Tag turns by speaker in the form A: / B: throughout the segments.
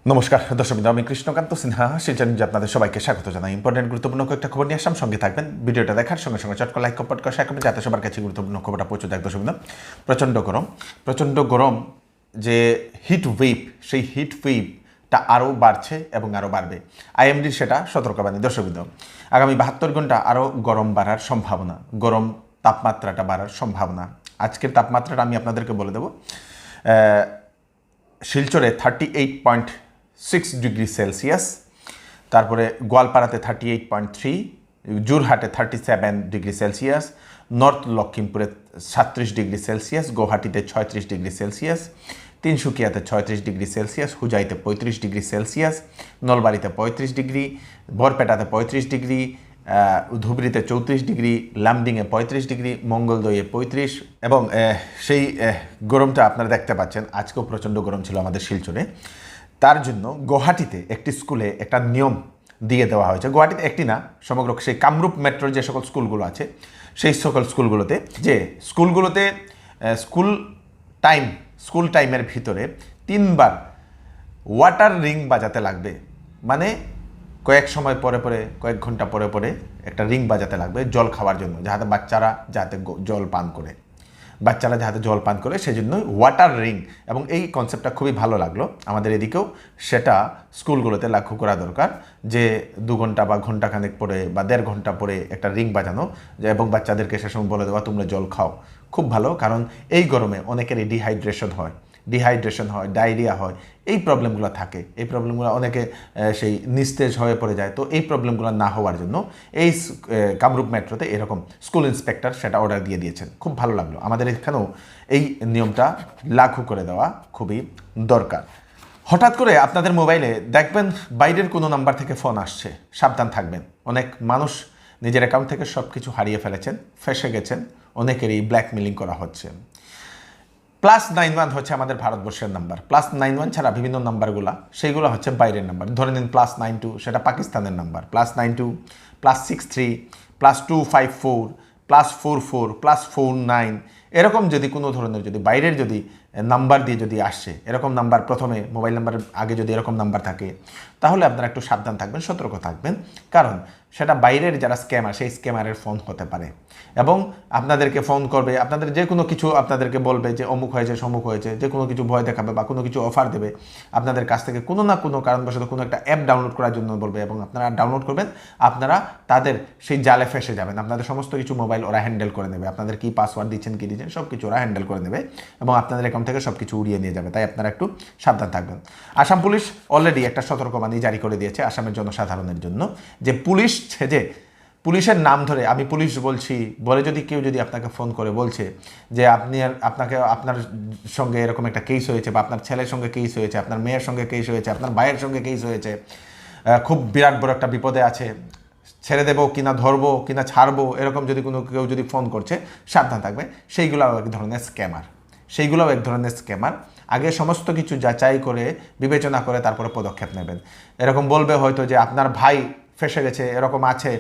A: নমস্কার দর্শক, আমি কৃষ্ণকান্ত সিনহা শিলচর নিউজে আপনাদের সবাইকে স্বাগত জানাই। ইম্পর্টেন্ট গুরুত্বপূর্ণ কয়েকটা খবর নিয়ে আসলাম, সঙ্গে থাকবেন। ভিডিওটা দেখার সঙ্গে সঙ্গে চটকা লাইক কমেন্ট করে শেয়ার করবেন যাতে সবার কাছে গুরুত্বপূর্ণ খবরটা পৌঁছে যায়। দর্শক, প্রচণ্ড গরম যে হিট ওয়েভ, সেই হিট ওয়েভটা আরও বাড়ছে এবং আরও বাড়বে। আইএমডির সেটা সতর্কবাণী। দর্শক, আগামী 72 ঘন্টা আরও গরম বাড়ার সম্ভাবনা, গরম তাপমাত্রাটা বাড়ার সম্ভাবনা। আজকের তাপমাত্রাটা আমি আপনাদেরকে বলে দেবো। শিলচরে 38.6 ডিগ্রি সেলসিয়াস, তারপরে গোয়ালপাড়াতে 38.3, জোরহাটে 37 ডিগ্রি সেলসিয়াস, নর্থ লক্ষিমপুরে 37 ডিগ্রি সেলসিয়াস, গুয়াহাটিতে 36 ডিগ্রি সেলসিয়াস, তিনসুকিয়াতে 36 ডিগ্রি সেলসিয়াস, হুজাইতে 35 ডিগ্রি সেলসিয়াস, নলবাড়িতে 35 ডিগ্রি, বরপেটাতে 35 ডিগ্রি, ধুবড়িতে 34 ডিগ্রি, লামডিংয়ে 35 ডিগ্রি, মঙ্গলদইয়ে 35। এবং সেই গরমটা আপনারা দেখতে পাচ্ছেন। আজকেও প্রচণ্ড গরম ছিল আমাদের শিলচরে। তার জন্য গুয়াহাটিতে একটি স্কুলে একটা নিয়ম দিয়ে দেওয়া হয়েছে। গুয়াহাটিতে একটি না, সমগ্র সেই কামরূপ মেট্রোর যে সকল স্কুলগুলো আছে সেই সকল স্কুলগুলোতে স্কুল টাইমের ভিতরে 3 বার ওয়াটার রিং বাজাতে লাগবে। মানে কয়েক সময় পরে পরে, কয়েক ঘন্টা পরে পরে একটা রিং বাজাতে লাগবে জল খাওয়ার জন্য, যাতে বাচ্চারা জল পান করে সেজন্যই ওয়াটার রিং। এবং এই কনসেপ্টটা খুবই ভালো লাগলো আমাদের এদিকেও। সেটা স্কুলগুলোতে লাগু করা দরকার, যে 2 ঘন্টা বা ঘন্টাখানেক পরে বা 1.5 ঘন্টা পরে একটা রিং বাজানো, এবং বাচ্চাদেরকে সে সময় বলে দেওয়া তোমরা জল খাও। খুব ভালো, কারণ এই গরমে অনেকেরই ডিহাইড্রেশন হয়, ডায়রিয়া হয়, এই প্রবলেমগুলো থাকে। এই প্রবলেমগুলো অনেকে সেই নিস্তেজ হয়ে পড়ে যায়। তো এই প্রবলেমগুলো না হওয়ার জন্য এই কামরূপ মেট্রোতে এরকম স্কুল ইন্সপেক্টর সেটা অর্ডার দিয়ে দিয়েছেন। খুব ভালো লাগলো। আমাদের এখানেও এই নিয়মটা লাগু করে দেওয়া খুবই দরকার। হঠাৎ করে আপনাদের মোবাইলে দেখবেন বাইরের কোনো নাম্বার থেকে ফোন আসছে, সাবধান থাকবেন। অনেক মানুষ নিজের অ্যাকাউন্ট থেকে সব কিছু হারিয়ে ফেলেছেন, ফেঁসে গেছেন, অনেকেরই ব্ল্যাকমেলিং করা হচ্ছে। +91 হচ্ছে আমাদের ভারতবর্ষের নাম্বার। +91 ছাড়া বিভিন্ন নাম্বারগুলো সেইগুলো হচ্ছে বাইরের নাম্বার। ধরে নিন +92, সেটা পাকিস্তানের নাম্বার। +92, +63, +254, +44, +49, এরকম যদি কোনো ধরনের যদি বাইরের যদি নাম্বার দিয়ে যদি আসছে, এরকম নাম্বার প্রথমে মোবাইল নাম্বারের আগে যদি এরকম নাম্বার থাকে, তাহলে আপনারা একটু সাবধান থাকবেন, সতর্ক থাকবেন। কারণ সেটা বাইরের যারা স্ক্যামার, সেই স্ক্যামারের ফোন হতে পারে এবং আপনাদেরকে ফোন করবে, আপনাদের যে কোনো কিছু আপনাদেরকে বলবে যে অমুক হয়েছে, সমুক হয়েছে, যে কোনো কিছু ভয় দেখাবে বা কোনো কিছু অফার দেবে আপনাদের কাছ থেকে। কোনো না কোনো কারণবশত কোনো একটা অ্যাপ ডাউনলোড করার জন্য বলবে এবং আপনারা ডাউনলোড করবেন। আপনারা তাদের সেই জালে ফেসে যাবেন। আপনাদের সমস্ত কিছু মোবাইল ওরা হ্যান্ডেল করে নেবে। আপনাদের কি পাসওয়ার্ড দিচ্ছেন, কী দিচ্ছেন, সব কিছু ওরা হ্যান্ডেল করে নেবে এবং আপনাদের অ্যাকাউন্ট থেকে সব কিছু উড়িয়ে নিয়ে যাবে। তাই আপনারা একটু সাবধান থাকবেন। আসাম পুলিশ অলরেডি একটা সতর্কবাণী জারি করে দিয়েছে আসামের জনসাধারণের জন্য, যে পুলিশ ছেজে, পুলিশের নাম ধরে আমি পুলিশ বলছি বলে যদি কেউ যদি আপনাকে ফোন করে বলছে যে আপনার সঙ্গে এরকম একটা কেস হয়েছে, বা আপনার ছেলের সঙ্গে কেস হয়েছে, আপনার মেয়ের সঙ্গে কেস হয়েছে, আপনার ভাইয়ের সঙ্গে কেস হয়েছে, খুব বিরাট বড় একটা বিপদে আছে, ছেড়ে দেবো কিনা, ধরবো কিনা, ছাড়বো, এরকম যদি কোনো কেউ যদি ফোন করছে, সাবধান থাকবে। সেইগুলোও এক ধরনের স্ক্যামার। আগে সমস্ত কিছু যাচাই করে বিবেচনা করে তারপরে পদক্ষেপ নেবেন। এরকম বলবে হয়তো যে আপনার ভাই ফেসে গেছে, এরকম আছে,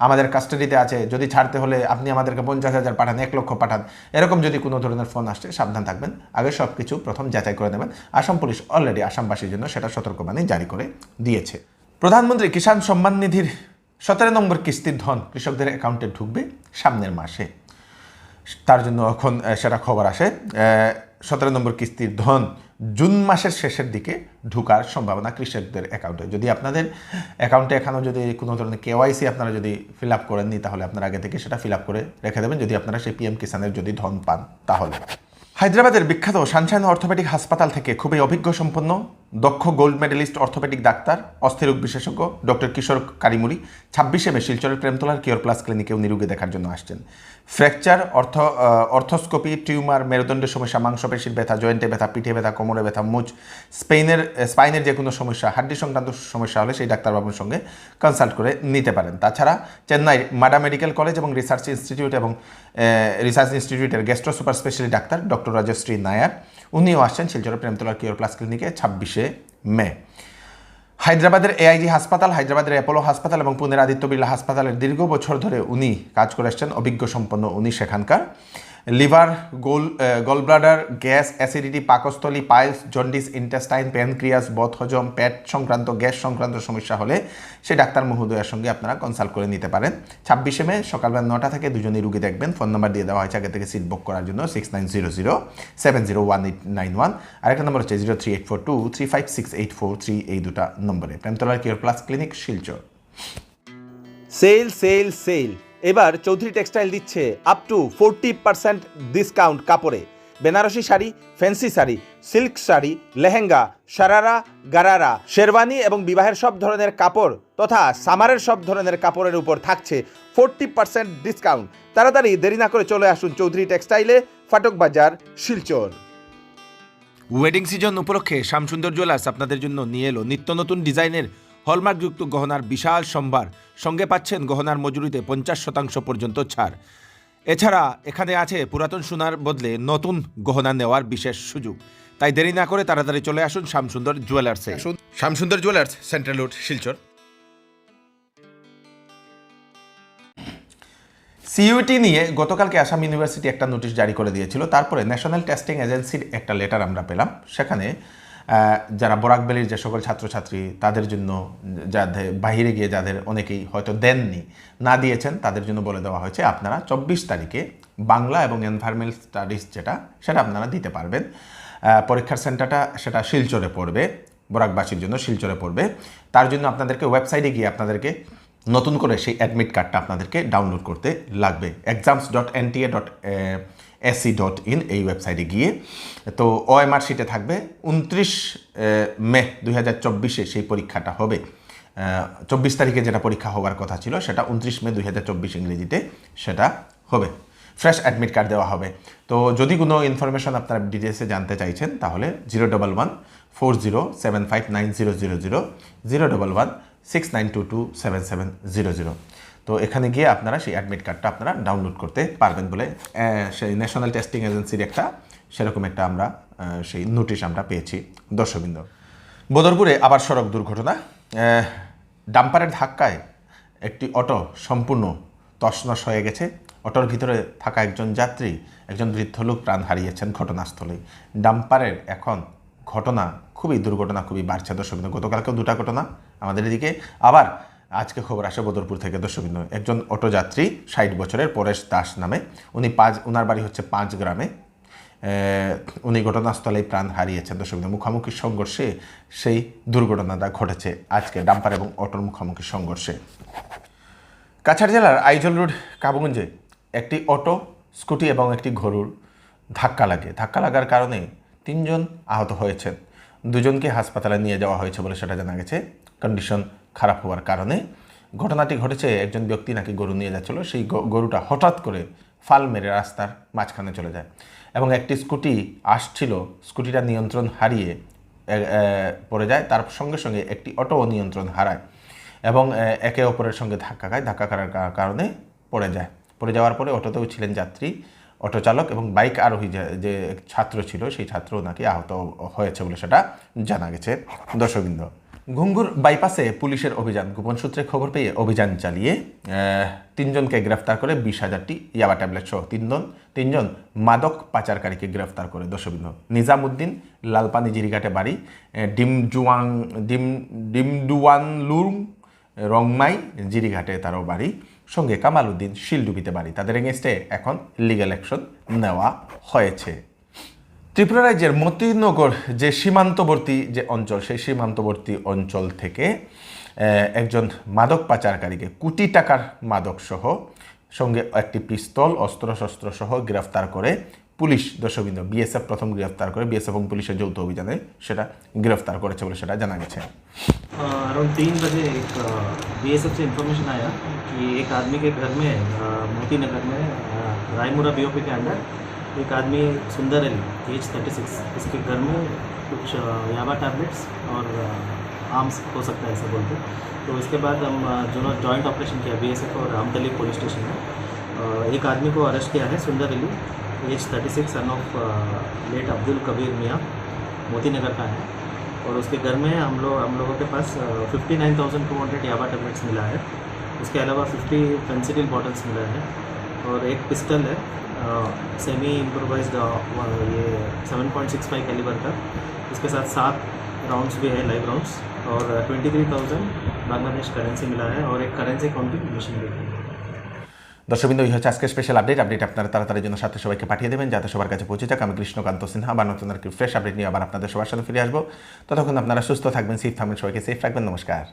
A: আমাদের কাস্টাডিতে আছে, যদি ছাড়তে হলে আপনি আমাদেরকে 50,000 পাঠান, 1 লক্ষ পাঠান। এরকম যদি কোনো ধরনের ফোন আসছে, সাবধান থাকবেন। আগে সব কিছু প্রথম যাচাই করে নেবেন। আসাম পুলিশ অলরেডি আসামবাসীর জন্য সেটা সতর্কবাণী জারি করে দিয়েছে। প্রধানমন্ত্রী কিষাণ সম্মান নিধির 17 নম্বর কিস্তির ধন কৃষকদের অ্যাকাউন্টে ঢুকবে সামনের মাসে। তার জন্য এখন সেটা খবর আসে 17 নম্বর কিস্তির ধন জুন মাসের শেষের দিকে ঢোকার সম্ভাবনা কৃষকদের অ্যাকাউন্টে। যদি আপনাদের অ্যাকাউন্টে এখনও যদি কোনো ধরনের কেওয়াইসি আপনারা যদি ফিল আপ করেননি, তাহলে আপনারা আগে থেকে সেটা ফিল আপ করে রেখে দেবেন, যদি আপনারা সেই পিএম কিষাণের যদি ধন পান। তাহলে হায়দ্রাবাদের বিখ্যাত সানশাইন অর্থোপেডিক হাসপাতাল থেকে খুবই অভিজ্ঞ সম্পন্ন দক্ষ গোল্ড মেডেলিস্ট অর্থোপেডিক ডাক্তার, অস্থিরোগ বিশেষজ্ঞ ডক্টর কিশোর কারিমুরি 26 মে শিলচরের প্রেমতলার কিওর প্লাস ক্লিনিকেও নিরোগী দেখার জন্য আসছেন। ফ্র্যাকচার, অর্থোস্কোপি, টিউমার, মেরুদণ্ডের সমস্যা, মাংসপেশির ব্যথা, জয়েন্টে ব্যথা, পিঠে ব্যথা, কোমরে ব্যথা, স্পাইনের যে কোনো সমস্যা, হাড্ডি সংক্রান্ত সমস্যা হলে সেই ডাক্তারবাবুর সঙ্গে কনসাল্ট করে নিতে পারেন। তাছাড়া চেন্নাই মাডা মেডিকেল কলেজ এবং রিসার্চ ইনস্টিটিউটের গ্যাস্ট্রো সুপার স্পেশালিটি ডাক্তার ডক্টর রাজশ্রী নায়ার, উনিও আসছেন শিলচরের প্রেমতলার কিওর প্লাস ক্লিনিকে 26 মে। হায়দ্রাবাদের এআইজি হাসপাতাল, হায়দ্রাবাদের অ্যাপোলো হাসপাতাল এবং পুনের আদিত্য বিড়লা হাসপাতালের দীর্ঘ বছর ধরে উনি কাজ করে আসছেন, অভিজ্ঞ সম্পন্ন উনি সেখানকার। Liver, gall bladder, gas, acidity, পাকস্থলী, পাইলস, জন্ডিস, ইন্টেস্টাইন, প্যানক্রিয়াস, বদহজম, পেট সংক্রান্ত, গ্যাস সংক্রান্ত সমস্যা হলে সেই ডাক্তার মহোদয়ের সঙ্গে আপনারা কনসাল্ট করে নিতে পারেন। 26শে মে সকালবেলা 9টা থেকে দুজনই রুগী দেখবেন। ফোন নাম্বার দিয়ে দেওয়া হয়েছে আগে থেকে সিট বুক করার জন্য 6900701891। আরেকটা নম্বর হচ্ছে 03842356843, এই দুটা নম্বরে। প্রেমতলার cure plus clinic, Silchar.
B: Sale sale sale, এবার চৌধুরী টেক্সটাইল দিচ্ছে আপ টু 40% ডিসকাউন্ট কাপড়ে। বেনারসি শাড়ি, ফ্যান্সি শাড়ি, সিল্ক শাড়ি, লেহেঙ্গা, শারারা, গারারা, শেরওয়ানি এবং বিবাহের সব ধরনের কাপড় তথা সামারের সব ধরনের কাপড়ের উপর থাকছে 40% ডিসকাউন্ট। তাড়াতাড়ি দেরি না করে চলে আসুন চৌধুরী টেক্সটাইলে, ফাটক বাজার, শিলচর।
A: ওয়েডিং সিজন উপলক্ষে শ্যামসুন্দর জুয়েলার্স আপনাদের জন্য নিয়ে এলো নিত্য নতুন ডিজাইনের হলমার্কযুক্ত গহনার বিশাল সম্ভার। সঙ্গে পাচ্ছেন গহনার মজুরিতে 50% পর্যন্ত ছাড়। এছাড়া এখানে আছে পুরাতন সোনার বদলে নতুন গহনা নেওয়ার বিশেষ সুযোগ। তাই দেরি না করে তাড়াতাড়ি চলে আসুন শ্যামসুন্দর জুয়েলার্সে। Shyamsundar jewellers, central road, Silchar. CUET নিয়ে গতকালকে আসাম ইউনিভার্সিটি একটা নোটিশ জারি করে দিয়েছিল। তারপরে ন্যাশনাল টেস্টিং এজেন্সির একটা লেটার আমরা পেলাম। সেখানে যারা বরাকবেলির যে সকল ছাত্রছাত্রী তাদের জন্য, যাদের বাহিরে গিয়ে যাদের অনেকেই হয়তো দেননি, না দিয়েছেন, তাদের জন্য বলে দেওয়া হয়েছে আপনারা 24 তারিখে বাংলা এবং এনভায়রনমেন্টাল স্টাডিজ সেটা আপনারা দিতে পারবেন। পরীক্ষার সেন্টারটা সেটা শিলচরে পড়বে, বরাকবাসীর জন্য শিলচরে পড়বে। তার জন্য আপনাদেরকে ওয়েবসাইটে গিয়ে আপনাদেরকে নতুন করে সেই অ্যাডমিট কার্ডটা আপনাদেরকে ডাউনলোড করতে লাগবে। exams.nta.ac.in এই ওয়েবসাইটে গিয়ে। তো ওএমআর শিটে থাকবে 29 মে 2024 সেই পরীক্ষাটা হবে। 24 তারিখে যেটা পরীক্ষা হওয়ার কথা ছিল সেটা 29 মে 2024 ইংরেজিতে সেটা হবে। ফ্রেশ অ্যাডমিট কার্ড দেওয়া হবে। তো যদি কোনো ইনফরমেশন আপনারা ডিটেলসে জানতে চাইছেন তাহলে 01140759000, 01169227700। তো এখানে গিয়ে আপনারা সেই অ্যাডমিট কার্ডটা আপনারা ডাউনলোড করতে পারবেন বলে সেই ন্যাশনাল টেস্টিং এজেন্সির একটা সেরকম একটা আমরা সেই নোটিশ আমরা পেয়েছি। দর্শকবৃন্দ, বদরপুরে আবার সড়ক দুর্ঘটনা। ডাম্পারের ধাক্কায় একটি অটো সম্পূর্ণ তছনছ হয়ে গেছে। অটোর ভিতরে থাকা একজন যাত্রী, একজন বৃদ্ধ লোক প্রাণ হারিয়েছেন ঘটনাস্থলেই। ডাম্পারের এখন ঘটনা দুর্ঘটনা খুবই বাড়ছে দর্শকবৃন্দ। গতকালকেও দুটা ঘটনা আমাদের এদিকে, আবার আজকে খবর আসে বদরপুর থেকে দর্শকবৃন্দ। একজন অটো যাত্রী 60 বছরের পরেশ দাস নামে, ওনার বাড়ি হচ্ছে 5 গ্রামে। উনি ঘটনাস্থলেই প্রাণ হারিয়েছেন দর্শকবৃন্দ। মুখোমুখি সংঘর্ষে সেই দুর্ঘটনাটা ঘটেছে আজকে, ডাম্পার এবং অটোর মুখোমুখি সংঘর্ষে। কাছাড় জেলার আইজল রোড কাবুগঞ্জে একটি অটো, স্কুটি এবং একটি গরুর ধাক্কা লাগার কারণে 3 জন আহত হয়েছেন। 2 জনকে হাসপাতালে নিয়ে যাওয়া হয়েছে বলে সেটা জানা গেছে কন্ডিশন খারাপ হওয়ার কারণে। ঘটনাটি ঘটেছে, একজন ব্যক্তি নাকি গরু নিয়ে যাচ্ছিল, সেই গরুটা হঠাৎ করে ফাল মেরে রাস্তার মাঝখানে চলে যায় এবং একটি স্কুটি আসছিল, স্কুটিটা নিয়ন্ত্রণ হারিয়ে পড়ে যায়। তার সঙ্গে সঙ্গে একটি অটো নিয়ন্ত্রণ হারায় এবং একে অপরের সঙ্গে ধাক্কা খাওয়ার কারণে পড়ে যাওয়ার পরে অটোতেও ছিলেন যাত্রী, অটো চালক এবং বাইক আরোহী যে ছাত্র ছিল সেই ছাত্র নাকি আহত হয়েছে বলে সেটা জানা গেছে দর্শকবৃন্দ। ঘুঙ্গুর বাইপাসে পুলিশের অভিযান। গোপন সূত্রে খবর পেয়ে অভিযান চালিয়ে 3 জনকে গ্রেফতার করে 20,000টি ইয়াবা ট্যাবলেট সহ 3 জন মাদক পাচারকারীকে গ্রেফতার করে দর্শকবৃন্দ। নিজামুদ্দিন, লালপানি জিরিঘাটে বাড়ি, ডিমডুয়ানলুং রংমাই জিরিঘাটে তারও বাড়ি, সঙ্গে কামাল উদ্দিন শিলডুবিতে বাড়ি। তাদের এগেনস্টে এখন লিগ্যাল অ্যাকশন নেওয়া হয়েছে। ত্রিপুরা রাজ্যের মতিনগর যে সীমান্তবর্তী যে অঞ্চল, সেই সীমান্তবর্তী অঞ্চল থেকে একজন মাদক পাচারকারীকে কোটি টাকার মাদক সহ সঙ্গে একটি পিস্তল, অস্ত্রশস্ত্র সহ গ্রেফতার করে পুলিশ দর্শকবৃন্দ। বিএসএফ প্রথম গ্রেফতার করে, বিএসএফ এবং পুলিশের যৌথ অভিযানে সেটা গ্রেফতার করেছে বলে সেটা জানা গেছে।
C: अराउंड 3 बजे एक बीएसएफ से इन्फॉर्मेशन आया कि एक आदमी के घर में मोती नगर में रायमुरा बीओपी के अंडर एक आदमी सुंदर अली एज 36, इसके घर में कुछ याबा टैबलेट्स और आर्म्स हो सकता है ऐसा बोलते। तो इसके बाद हम जो जॉइंट ऑपरेशन किया बीएसएफ और रामतली पुलिस स्टेशन में। एक आदमी को अरेस्ट किया है, Sundar Ali age 36, son of late Abdul Kabir Mian, Moti नगर का है। और उसके घर में हम लोगों के पास 59,200 याबा टैबलेट्स मिला है। उसके अलावा 50 फेंसिडिल बॉटल्स मिला है और एक पिस्टल है सेमी इम्प्रोवाइज्ड ये 7.65 कैलिबर का, इसके साथ 7 राउंड्स भी है, लाइव राउंड्स, और 23,000 बांग्लादेश करेंसी मिला है और एक करेंसी काउंटिंग मशीन भी है।
A: দর্শকবৃন্দ, এই হচ্ছে আজকে স্পেশাল আপডেট আপনারা তাড়াতাড়ির জন্য সাথে সবাইকে পাঠিয়ে দেবেন যাতে সবার কাছে পৌঁছে যাক। আমি কৃষ্ণকান্ত সিনহা আবার নতুন একটি ফ্রেশ আপডেট নিয়ে আবার আপনাদের সবার সাথে ফিরে আসবো। ততক্ষণ আপনারা সুস্থ থাকবেন, সেফ থাকবেন, সবাইকে সেফ রাখবেন। নমস্কার।